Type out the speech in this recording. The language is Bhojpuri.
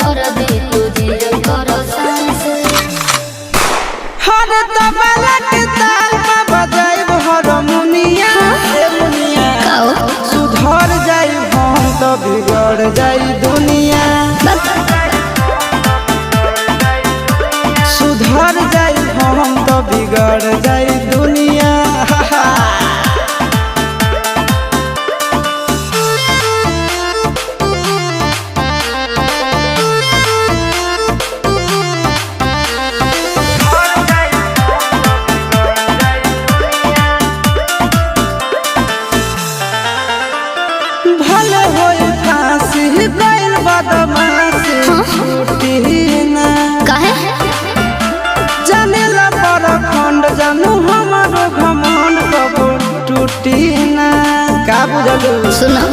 कर दे तुझे कर सांस हर तबला के ताल में बजाइब हारमोनिया ए मुनिया सुधर जाई हम तो बिगड़ जाई दुनिया सुधर जाई हम तो बिगड़ जाई दुनिया भले होई फांसी गइल बदमाशी छूटी ना काहे जानेला पर खंड जानू हमारो घमंड कबो टूटी ना का बुझलू सुना